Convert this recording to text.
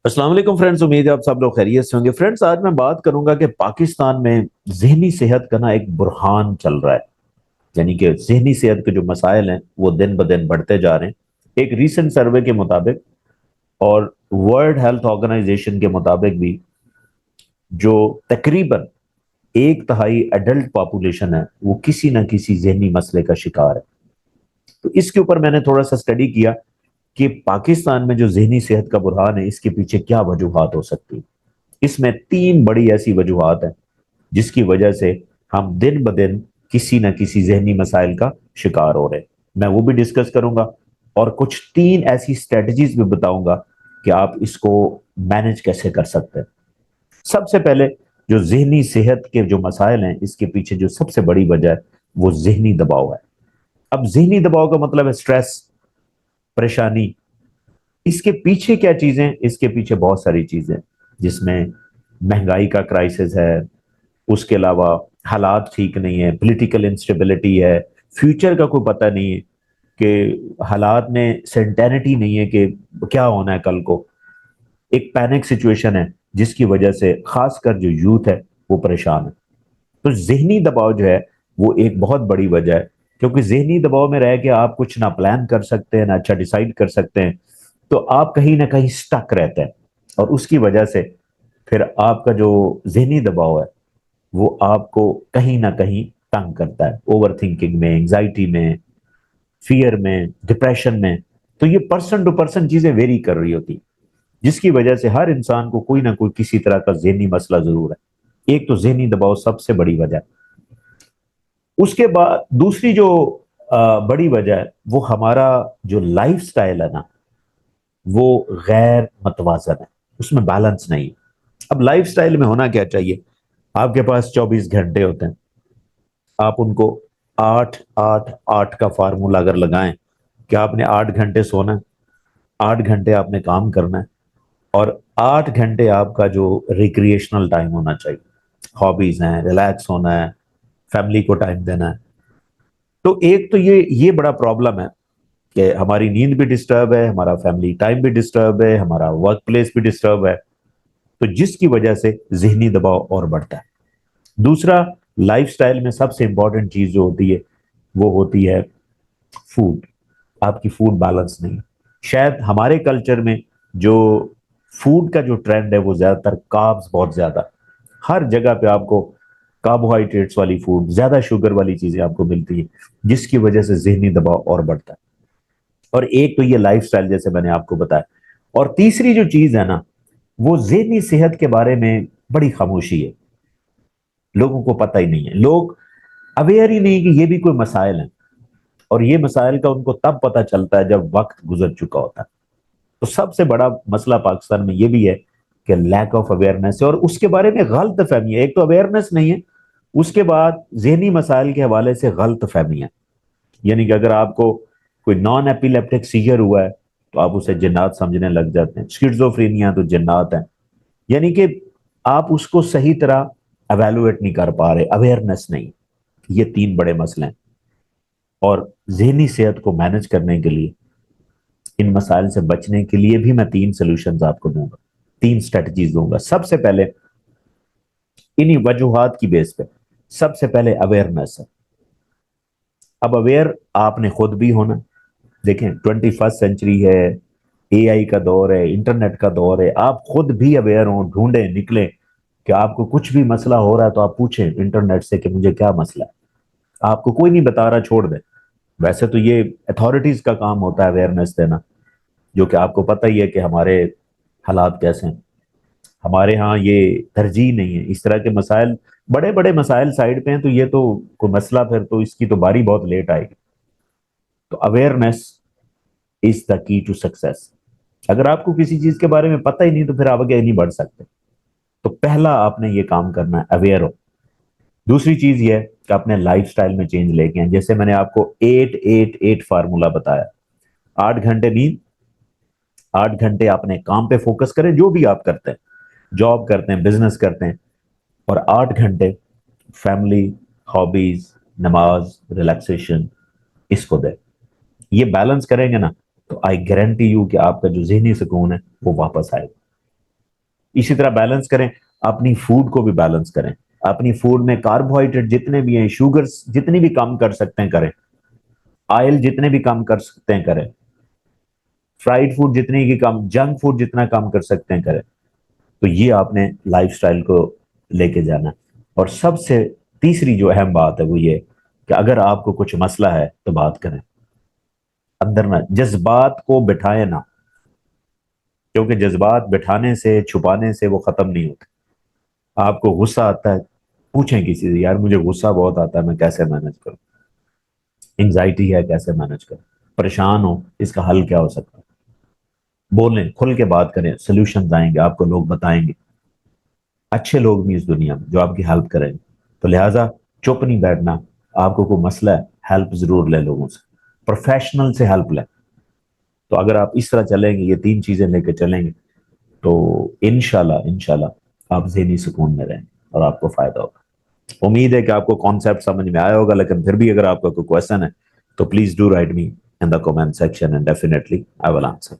अस्सलाम वालेकुम फ्रेंड्स, उम्मीद है आप सब लोग खैरियत से होंगे। फ्रेंड्स, आज मैं बात करूंगा कि पाकिस्तान में जहनी सेहत का ना एक बुरहान चल रहा है। यानी कि जहनी सेहत के जो मसाइल हैं वो दिन ब दिन बढ़ते जा रहे हैं। एक रीसेंट सर्वे के मुताबिक और वर्ल्ड हेल्थ ऑर्गेनाइजेशन के मुताबिक भी जो तकरीबन एक तिहाई एडल्ट पॉपुलेशन है वो किसी ना किसी जहनी मसले का शिकार है। तो इसके ऊपर मैंने थोड़ा सा स्टडी किया कि पाकिस्तान में जो जहनी सेहत का बुरहान है इसके पीछे क्या वजूहात हो सकती है। इसमें तीन बड़ी ऐसी वजूहात हैं जिसकी वजह से हम दिन ब दिन किसी न किसी जहनी मसाइल का शिकार हो रहे हैं। मैं वो भी डिस्कस करूंगा और कुछ तीन ऐसी स्ट्रेटजीज भी बताऊंगा कि आप इसको मैनेज कैसे कर सकते हैं। सबसे पहले जो जहनी सेहत के जो मसाइल हैं इसके पीछे जो सबसे बड़ी वजह है वो जहनी दबाव है। अब जहनी दबाव का मतलब है स्ट्रेस, परेशानी। इसके पीछे क्या चीजें, इसके पीछे बहुत सारी चीजें जिसमें महंगाई का क्राइसिस है, उसके अलावा हालात ठीक नहीं है, पॉलिटिकल इंस्टेबिलिटी है, फ्यूचर का कोई पता नहीं है कि हालात में सर्टेनिटी नहीं है कि क्या होना है कल को। एक पैनिक सिचुएशन है जिसकी वजह से खासकर जो यूथ है वो परेशान है। तो जहनी दबाव जो है वो एक बहुत बड़ी वजह है, क्योंकि जहनी दबाव में रह के आप कुछ ना प्लान कर सकते हैं ना अच्छा डिसाइड कर सकते हैं। तो आप कहीं ना कहीं स्टक रहते हैं और उसकी वजह से फिर आपका जो जहनी दबाव है वो आपको कहीं ना कहीं तंग करता है, ओवर थिंकिंग में, एंजाइटी में, फियर में, डिप्रेशन में। तो ये पर्सन टू पर्सन चीजें वेरी कर रही होती, जिसकी वजह से हर इंसान को कोई ना कोई किसी तरह का जहनी मसला जरूर है। एक तो जहनी दबाव सबसे बड़ी वजह है। उसके बाद दूसरी जो बड़ी वजह है वो हमारा जो लाइफ स्टाइल है ना वो गैर मतवाजन है, उसमें बैलेंस नहीं है। अब लाइफ स्टाइल में होना क्या चाहिए, आपके पास 24 घंटे होते हैं, आप उनको 8-8-8 का फार्मूला अगर लगाएं कि आपने 8 घंटे सोना है, 8 घंटे आपने काम करना है और 8 घंटे आपका जो रिक्रिएशनल टाइम होना चाहिए, हॉबीज हैं, रिलैक्स होना है, फैमिली को टाइम देना है। तो एक तो ये बड़ा प्रॉब्लम है कि हमारी नींद भी डिस्टर्ब है, हमारा फैमिली टाइम भी डिस्टर्ब है, हमारा वर्क प्लेस भी डिस्टर्ब है। तो जिसकी वजह से जहनी दबाव और बढ़ता है। दूसरा, लाइफस्टाइल में सबसे इंपॉर्टेंट चीज जो होती है वो होती है फूड। आपकी फूड बैलेंस नहीं। शायद हमारे कल्चर में जो फूड का जो ट्रेंड है वो ज्यादातर कार्ब्स, बहुत ज्यादा हर जगह पे आपको कार्बोहाइड्रेट्स वाली फूड, ज्यादा शुगर वाली चीजें आपको मिलती है, जिसकी वजह से जहनी दबाव और बढ़ता है। और एक तो ये लाइफस्टाइल जैसे मैंने आपको बताया। और तीसरी जो चीज है ना वो जहनी सेहत के बारे में बड़ी खामोशी है। लोगों को पता ही नहीं है, लोग अवेयर ही नहीं कि ये भी कोई मसाइल है। और ये मसाइल का उनको तब पता चलता है जब वक्त गुजर चुका होता है। तो सबसे बड़ा मसला पाकिस्तान में ये भी है कि लैक ऑफ अवेयरनेस है और उसके बारे में गलत फहमी है। एक तो अवेयरनेस नहीं है, उसके बाद जहनी मसाइल के हवाले से गलत फहमी है। यानी कि अगर आपको कोई नॉन एपिलेप्टिक सीजर हुआ है तो आप उसे जिन्नात समझने लग जाते हैं, स्किज़ोफ्रेनिया तो जिन्नात है। यानी कि आप उसको सही तरह एवेलुएट नहीं कर पा रहे, अवेयरनेस नहीं। ये तीन बड़े मसले हैं। और जहनी सेहत को मैनेज करने के लिए, इन मसाइल से बचने के लिए भी मैं तीन सोल्यूशंस आपको दूंगा, तीन स्ट्रेटजीज दूंगा। सबसे पहले इन्हीं वजूहात की बेस पे सबसे पहले अवेयरनेस है। अब अवेयर आपने खुद भी होना। देखें, 21st सेंचुरी है, एआई का दौर है, इंटरनेट का दौर है। आप खुद भी अवेयर हो, ढूंढें, निकलें कि आपको कुछ भी मसला हो रहा है तो आप पूछें इंटरनेट से कि मुझे क्या मसला है। आपको कोई नहीं बता रहा, छोड़ दें। वैसे तो ये अथॉरिटीज का काम होता है अवेयरनेस देना, जो कि आपको पता ही है कि हमारे हालात कैसे हैं। हमारे यहाँ ये तरजीह नहीं है, इस तरह के मसाइल, बड़े बड़े मसाइल साइड पे हैं तो ये तो कोई मसला, फिर तो इसकी तो बारी बहुत लेट आएगी। तो awareness is the key to success. अगर आपको किसी चीज के बारे में पता ही नहीं तो फिर आप आगे नहीं बढ़ सकते। तो पहला आपने ये काम करना है, अवेयर हो। दूसरी चीज ये है कि अपने लाइफस्टाइल में चेंज लेके आए। जैसे मैंने आपको 8-8-8 फार्मूला बताया। 8 घंटे नींद, 8 घंटे अपने काम पे फोकस करें, जो भी आप करते हैं, जॉब करते हैं, बिजनेस करते हैं, और 8 घंटे फैमिली, हॉबीज, नमाज, रिलैक्सेशन, इसको दे। ये बैलेंस करेंगे ना तो आई गारंटी यू कि आपका जो जहनी सुकून है वो वापस आएगा। اسی طرح بیلنس کریں، اپنی فوڈ کو بھی بیلنس کریں، اپنی فوڈ میں کاربوہائیڈریٹ جتنے بھی ہیں، شوگرز جتنی بھی کم کر سکتے ہیں کریں، آئل جتنے بھی کم کر سکتے ہیں کریں، فرائیڈ فوڈ جتنی کی کم، جنک فوڈ جتنا کم کر سکتے ہیں کریں. تو یہ آپ نے لائف سٹائل کو لے کے جانا ہے. اور سب سے تیسری جو اہم بات ہے وہ یہ کہ اگر آپ کو کچھ مسئلہ ہے تو بات کریں، اندر نہ جذبات کو بٹھائیں نہ، کیونکہ جذبات بٹھانے سے چھپانے سے وہ ختم نہیں ہوتے. آپ کو غصہ آتا ہے، پوچھیں کسی سے، یار مجھے غصہ بہت آتا ہے، میں کیسے مینج کروں؟ انگزائٹی ہے، کیسے مینج کروں؟ پریشان ہو، اس کا حل کیا ہو سکتا ہے؟ بولیں، کھل کے بات کریں، سولوشنز آئیں گے، آپ کو لوگ بتائیں گے. اچھے لوگ بھی اس دنیا میں جو آپ کی ہیلپ کریں گے. تو لہٰذا چپ نہیں بیٹھنا. آپ کو کوئی مسئلہ ہے، ہیلپ ضرور لیں لوگوں سے، پروفیشنل سے ہیلپ لیں. تو اگر آپ اس طرح چلیں گے، یہ تین چیزیں لے کے چلیں گے، تو انشاءاللہ آپ ذہنی سکون میں رہیں گے اور آپ کو فائدہ ہوگا. امید ہے کہ آپ کو کانسیپٹ سمجھ میں آیا ہوگا، لیکن پھر بھی اگر آپ کا کوئی کویشچن ہے تو please do right me in the comment section and definitely I will answer.